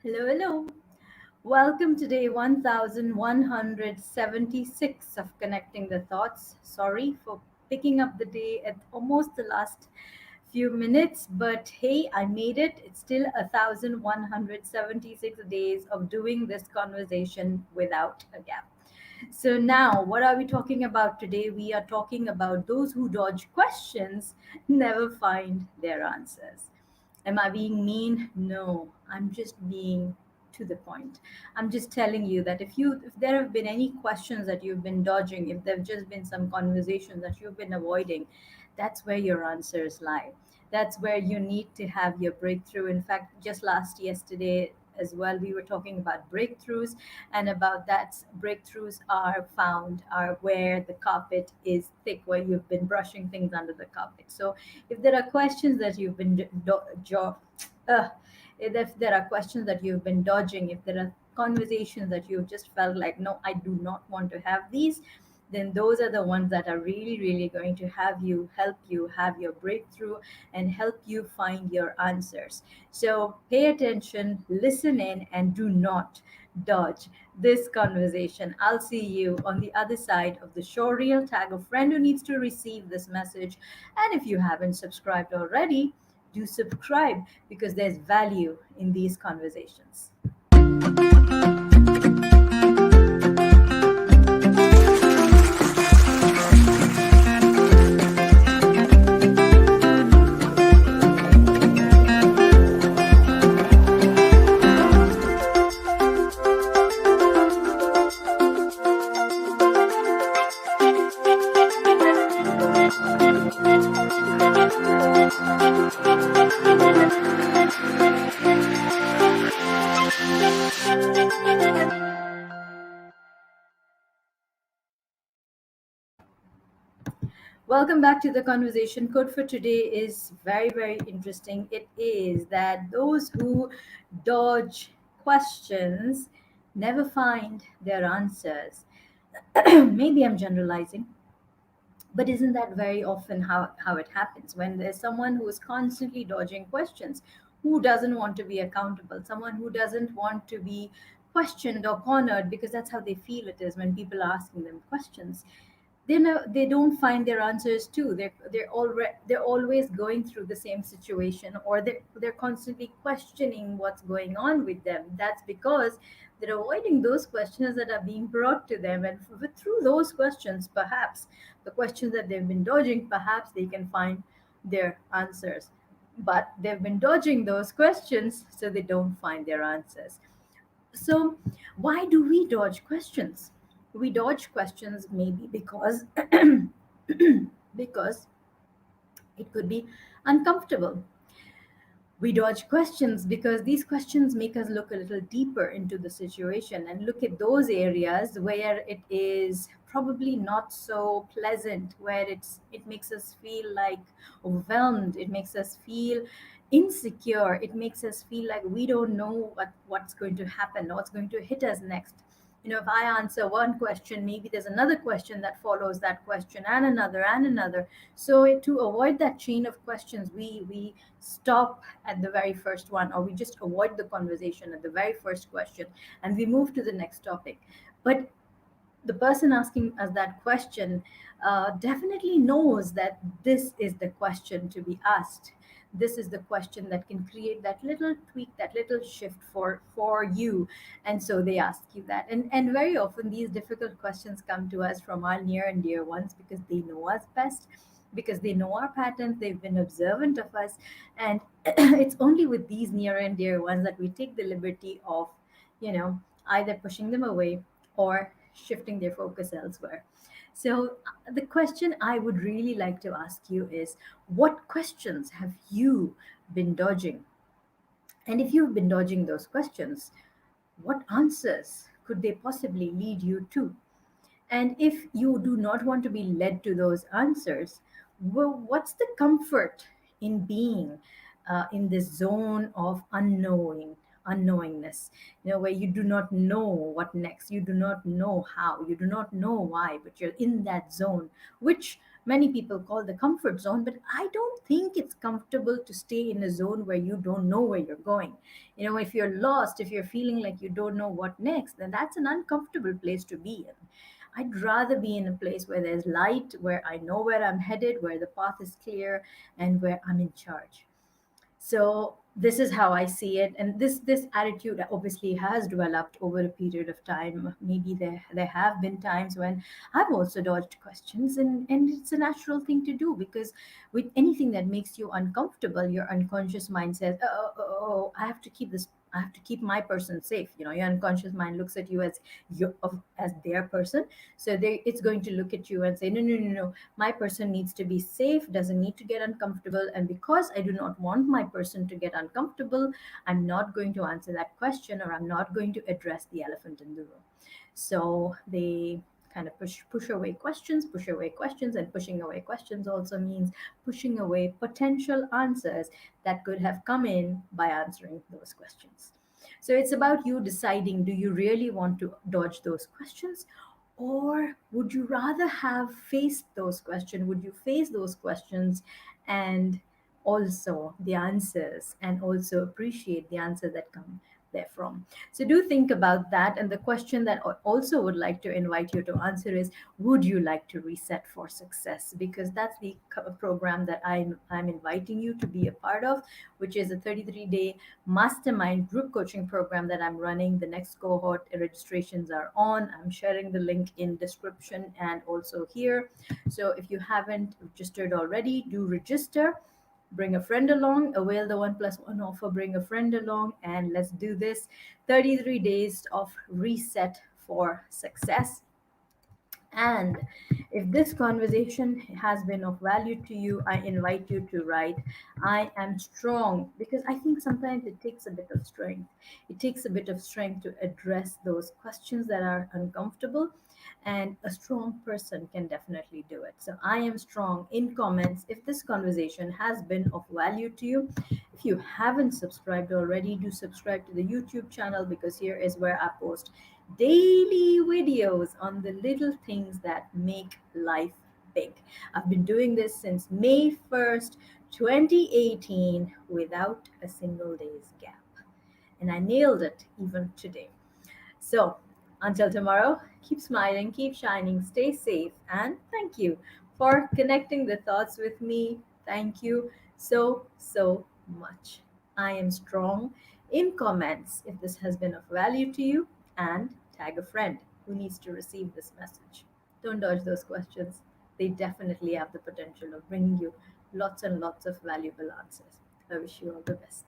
Hello, hello. Welcome to day 1176 of Connecting the Thoughts. Sorry for picking up the day at almost the last few minutes, but hey, I made it. It's still 1176 days of doing this conversation without a gap. So, now what are we talking about today? We are talking about those who dodge questions never find their answers. Am I being mean? No, I'm just being to the point. I'm just telling you that if there have been any questions that you've been dodging, if there've just been some conversations that you've been avoiding, that's where your answers lie. That's where you need to have your breakthrough. In fact, just yesterday as well, we were talking about breakthroughs, and about that breakthroughs are found are where the carpet is thick, where you've been brushing things under the carpet. So if there are questions that you've been uh, if there are questions that you've been dodging, if there are conversations that you've just felt like, no, I do not want to have these, then those are the ones that are really going to help you have your breakthrough and help you find your answers. So pay attention, listen in, and do not dodge this conversation. I'll see you on the other side of the show reel. Tag a friend who needs to receive this message. And if you haven't subscribed already, do subscribe because there's value in these conversations. Welcome back to the conversation. Code for today is very interesting. It is that those who dodge questions never find their answers. Maybe I'm generalizing, but isn't that very often how it happens when there's someone who is constantly dodging questions, who doesn't want to be accountable, someone who doesn't want to be questioned or cornered because that's how they feel it is when people are asking them questions. They don't find their answers too. They're always going through the same situation, or they're constantly questioning what's going on with them. That's because they're avoiding those questions that are being brought to them, and through those questions, perhaps the questions that they've been dodging, perhaps they can find their answers. But they've been dodging those questions, so they don't find their answers. So, why do we dodge questions? We dodge questions maybe because because it could be uncomfortable. We dodge questions because these questions make us look a little deeper into the situation and look at those areas where it is probably not so pleasant, where it makes us feel like overwhelmed, it makes us feel insecure, it makes us feel like we don't know what's going to happen, what's going to hit us next. If I answer one question, maybe there's another question that follows that question, and another. So to avoid that chain of questions, we stop at the very first one, or we just avoid the conversation at the very first question, and we move to the next topic. But the person asking us that question definitely knows that this is the question to be asked. This is the question that can create that little tweak, that little shift for you. And so they ask you that. And very often these difficult questions come to us from our near and dear ones because they know us best, because they know our patterns, they've been observant of us. And it's only with these near and dear ones that we take the liberty of, either pushing them away or shifting their focus elsewhere. So, the question I would really like to ask you is, what questions have you been dodging? And if you've been dodging those questions, what answers could they possibly lead you to? And if you do not want to be led to those answers, well, what's the comfort in being in this zone of unknowingness, where you do not know what next, you do not know how, you do not know why, but you're in that zone, which many people call the comfort zone, but I don't think it's comfortable to stay in a zone where you don't know where you're going. If you're lost, if you're feeling like you don't know what next, then that's an uncomfortable place to be in. I'd rather be in a place where there's light, where I know where I'm headed, where the path is clear, and where I'm in charge. So this is how I see it, and this attitude obviously has developed over a period of time. Maybe there have been times when I've also dodged questions, and it's a natural thing to do, because with anything that makes you uncomfortable, your unconscious mind says, oh, I have to keep this. I have to keep my person safe. Your unconscious mind looks at you as as their person, so it's going to look at you and say, no, no, no, no, my person needs to be safe, doesn't need to get uncomfortable. And because I do not want my person to get uncomfortable, I'm not going to answer that question, or I'm not going to address the elephant in the room. So they kind of push away questions, and pushing away questions also means pushing away potential answers that could have come in by answering those questions. So it's about you deciding, do you really want to dodge those questions, or would you rather have faced those questions? Would you face those questions and also the answers, and also appreciate the answer that come therefrom? So do think about that. And the question that I also would like to invite you to answer is, would you like to reset for success? Because that's the program that I'm inviting you to be a part of, which is a 33-day mastermind group coaching program that I'm running. The next cohort registrations are on. I'm sharing the link in description and also here. So if you haven't registered already, do register. Bring a friend along, avail the 1+1 offer, bring a friend along, and let's do this 33 days of reset for success. And if this conversation has been of value to you, I invite you to write, I am strong, because I think sometimes it takes a bit of strength. It takes a bit of strength to address those questions that are uncomfortable, and a strong person can definitely do it. So I am strong in comments if this conversation has been of value to you. If you haven't subscribed already, do subscribe to the YouTube channel, because here is where I post daily videos on the little things that make life big. I've been doing this since May 1st, 2018, without a single day's gap. And I nailed it even today. So, until tomorrow, keep smiling, keep shining, stay safe, and thank you for connecting the thoughts with me. Thank you so, so much. I am strong in comments if this has been of value to you, and tag a friend who needs to receive this message. Don't dodge those questions. They definitely have the potential of bringing you lots and lots of valuable answers. I wish you all the best.